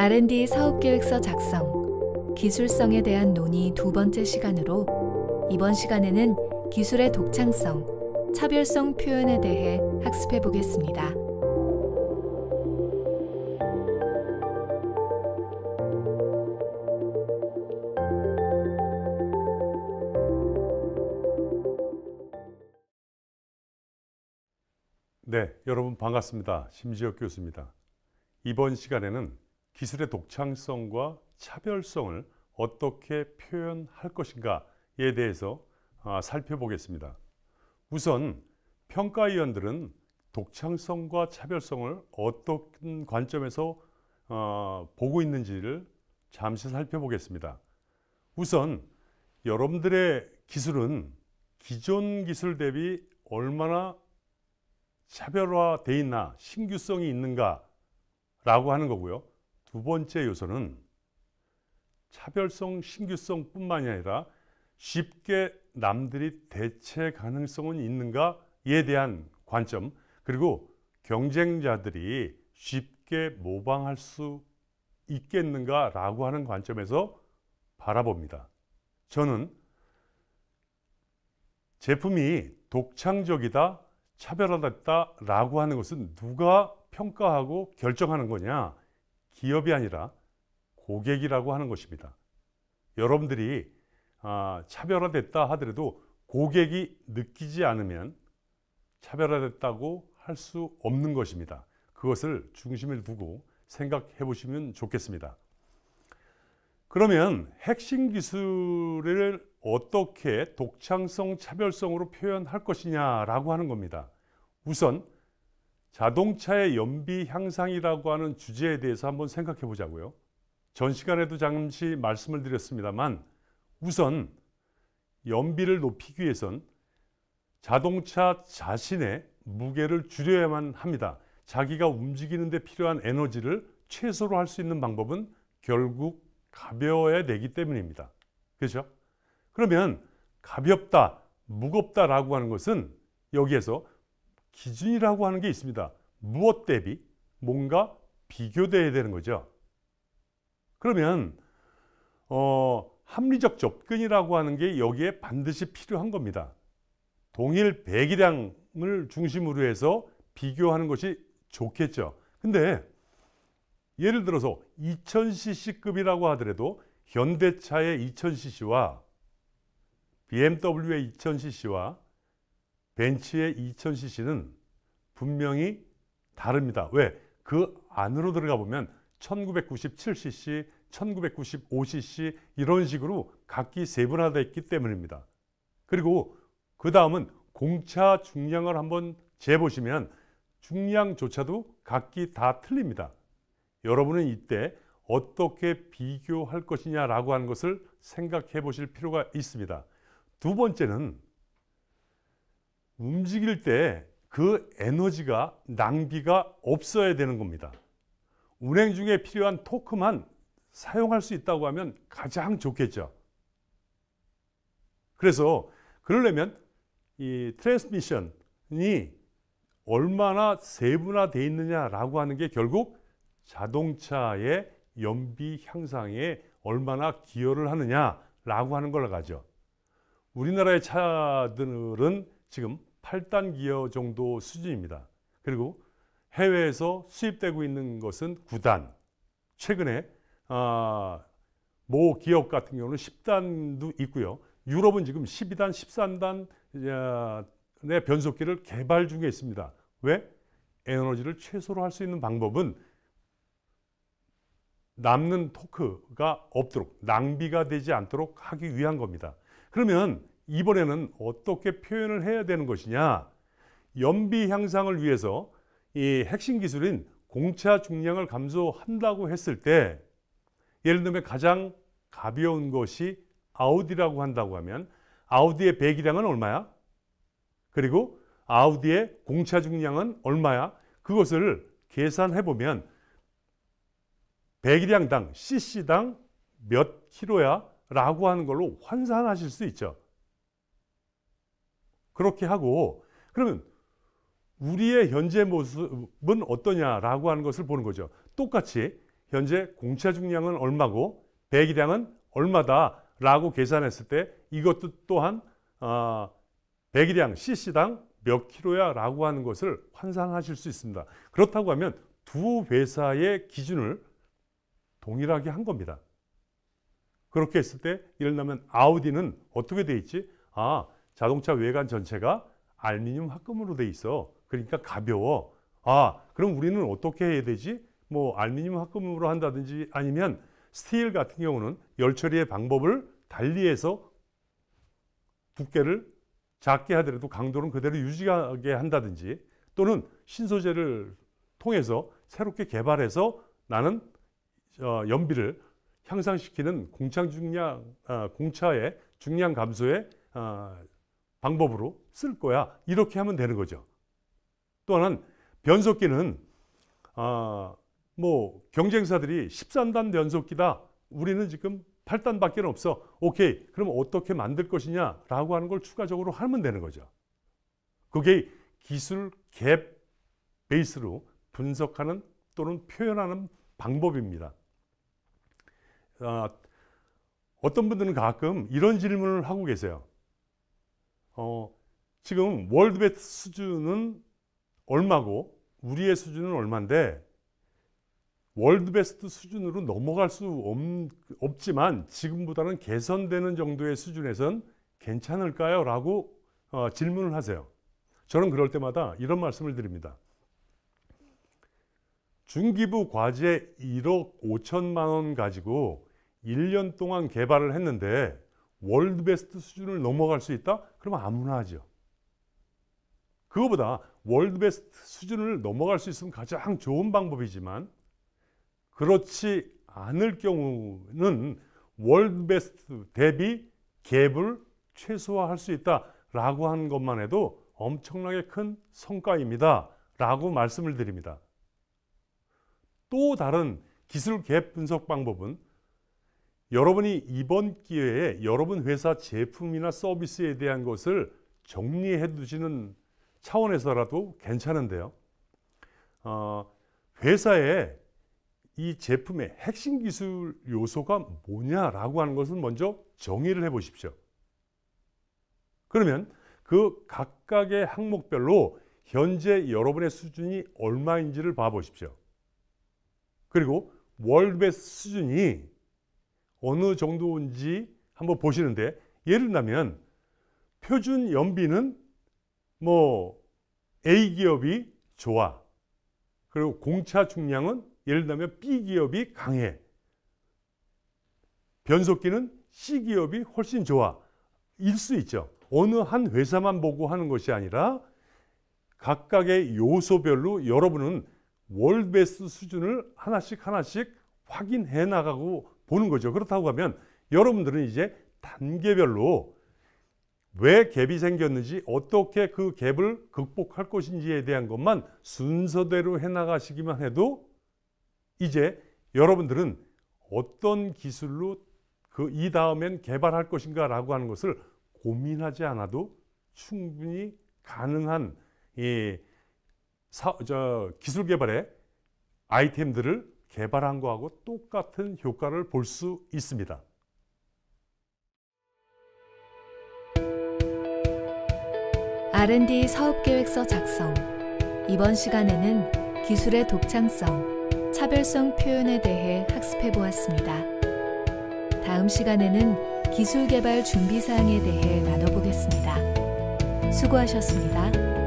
R&D 사업계획서 작성, 기술성에 대한 논의 두 번째 시간으로 이번 시간에는 기술의 독창성, 차별성 표현에 대해 학습해 보겠습니다. 네, 여러분 반갑습니다. 심지혁 교수입니다. 이번 시간에는 기술의 독창성과 차별성을 어떻게 표현할 것인가에 대해서 살펴보겠습니다. 우선 평가위원들은 독창성과 차별성을 어떤 관점에서 보고 있는지를 잠시 살펴보겠습니다. 우선 여러분들의 기술은 기존 기술 대비 얼마나 차별화되어 있나, 신규성이 있는가 라고 하는 거고요. 두 번째 요소는 차별성, 신규성 뿐만이 아니라 쉽게 남들이 대체 가능성은 있는가에 대한 관점, 그리고 경쟁자들이 쉽게 모방할 수 있겠는가 라고 하는 관점에서 바라봅니다. 저는 제품이 독창적이다, 차별화됐다 라고 하는 것은 누가 평가하고 결정하는 거냐? 기업이 아니라 고객이라고 하는 것입니다. 여러분들이 차별화됐다 하더라도 고객이 느끼지 않으면 차별화됐다고 할 수 없는 것입니다. 그것을 중심에 두고 생각해 보시면 좋겠습니다. 그러면 핵심 기술을 어떻게 독창성, 차별성으로 표현할 것이냐라고 하는 겁니다. 우선 자동차의 연비 향상이라고 하는 주제에 대해서 한번 생각해 보자고요. 전 시간에도 잠시 말씀을 드렸습니다만 우선 연비를 높이기 위해선 자동차 자신의 무게를 줄여야만 합니다. 자기가 움직이는 데 필요한 에너지를 최소로 할 수 있는 방법은 결국 가벼워야 되기 때문입니다. 그렇죠? 그러면 가볍다, 무겁다라고 하는 것은 여기에서 기준이라고 하는 게 있습니다. 무엇 대비 뭔가 비교돼야 되는 거죠. 그러면 합리적 접근이라고 하는 게 여기에 반드시 필요한 겁니다. 동일 배기량을 중심으로 해서 비교하는 것이 좋겠죠. 근데 예를 들어서 2000cc급이라고 하더라도 현대차의 2000cc와 BMW의 2000cc와 벤츠의 2000cc는 분명히 다릅니다. 왜? 그 안으로 들어가 보면 1997cc, 1995cc 이런 식으로 각기 세분화되어 있기 때문입니다. 그리고 그 다음은 공차 중량을 한번 재보시면 중량조차도 각기 다 틀립니다. 여러분은 이때 어떻게 비교할 것이냐라고 하는 것을 생각해 보실 필요가 있습니다. 두 번째는 움직일 때 그 에너지가 낭비가 없어야 되는 겁니다. 운행 중에 필요한 토크만 사용할 수 있다고 하면 가장 좋겠죠. 그래서 그러려면 이 트랜스미션이 얼마나 세분화되어 있느냐라고 하는 게 결국 자동차의 연비 향상에 얼마나 기여를 하느냐라고 하는 걸로 가죠. 우리나라의 차들은 지금 8단 기어 정도 수준입니다. 그리고 해외에서 수입되고 있는 것은 9단. 최근에 모 기업 같은 경우는 10단도 있고요. 유럽은 지금 12단, 13단의 변속기를 개발 중에 있습니다. 왜? 에너지를 최소로 할 수 있는 방법은 남는 토크가 없도록, 낭비가 되지 않도록 하기 위한 겁니다. 그러면 이번에는 어떻게 표현을 해야 되는 것이냐? 연비 향상을 위해서 이 핵심 기술인 공차 중량을 감소한다고 했을 때 예를 들면 가장 가벼운 것이 아우디라고 한다고 하면 아우디의 배기량은 얼마야? 그리고 아우디의 공차 중량은 얼마야? 그것을 계산해 보면 배기량당, cc당 몇 킬로야? 라고 하는 걸로 환산하실 수 있죠. 그렇게 하고 그러면 우리의 현재 모습은 어떠냐라고 하는 것을 보는 거죠. 똑같이 현재 공차 중량은 얼마고 배기량은 얼마다라고 계산했을 때 이것도 또한 배기량 cc당 몇 킬로야 라고 하는 것을 환상하실 수 있습니다. 그렇다고 하면 두 회사의 기준을 동일하게 한 겁니다. 그렇게 했을 때 예를 들면 아우디는 어떻게 돼 있지? 자동차 외관 전체가 알루미늄 합금으로 돼 있어. 그러니까 가벼워. 그럼 우리는 어떻게 해야 되지? 뭐 알루미늄 합금으로 한다든지 아니면 스틸 같은 경우는 열 처리의 방법을 달리해서 두께를 작게 하더라도 강도는 그대로 유지하게 한다든지 또는 신소재를 통해서 새롭게 개발해서 나는 연비를 향상시키는 공차의 중량 감소의 방법으로 쓸 거야. 이렇게 하면 되는 거죠. 또 하나는 변속기는 뭐 경쟁사들이 13단 변속기다. 우리는 지금 8단밖에 없어. 오케이. 그럼 어떻게 만들 것이냐라고 하는 걸 추가적으로 하면 되는 거죠. 그게 기술 갭 베이스로 분석하는 또는 표현하는 방법입니다. 어떤 분들은 가끔 이런 질문을 하고 계세요. 지금 월드베스트 수준은 얼마고 우리의 수준은 얼마인데 월드베스트 수준으로 넘어갈 수 없지만 지금보다는 개선되는 정도의 수준에선 괜찮을까요? 라고 질문을 하세요. 저는 그럴 때마다 이런 말씀을 드립니다. 중기부 과제 1억 5천만 원 가지고 1년 동안 개발을 했는데 월드베스트 수준을 넘어갈 수 있다? 그러면 아무나 하죠. 그거보다 월드베스트 수준을 넘어갈 수 있으면 가장 좋은 방법이지만 그렇지 않을 경우는 월드베스트 대비 갭을 최소화할 수 있다라고 하는 것만 해도 엄청나게 큰 성과입니다. 라고 말씀을 드립니다. 또 다른 기술 갭 분석 방법은 여러분이 이번 기회에 여러분 회사 제품이나 서비스에 대한 것을 정리해 두시는 차원에서라도 괜찮은데요. 회사에 이 제품의 핵심 기술 요소가 뭐냐라고 하는 것을 먼저 정의를 해 보십시오. 그러면 그 각각의 항목별로 현재 여러분의 수준이 얼마인지를 봐 보십시오. 그리고 월드베스트 수준이 어느 정도인지 한번 보시는데 예를 들면 표준 연비는 뭐 A기업이 좋아. 그리고 공차 중량은 예를 들면 B기업이 강해. 변속기는 C기업이 훨씬 좋아. 일 수 있죠. 어느 한 회사만 보고 하는 것이 아니라 각각의 요소별로 여러분은 월드베스트 수준을 하나씩 확인해 나가고 보는 거죠. 그렇다고 하면 여러분들은 이제 단계별로 왜 갭이 생겼는지 어떻게 그 갭을 극복할 것인지에 대한 것만 순서대로 해나가시기만 해도 이제 여러분들은 어떤 기술로 이 다음엔 개발할 것인가 라고 하는 것을 고민하지 않아도 충분히 가능한 기술 개발의 아이템들을 개발한 거하고 똑같은 효과를 볼 수 있습니다. R&D 사업계획서 작성. 이번 시간에는 기술의 독창성, 차별성 표현에 대해 학습해 보았습니다. 다음 시간에는 기술 개발 준비 사항에 대해 나눠보겠습니다. 수고하셨습니다.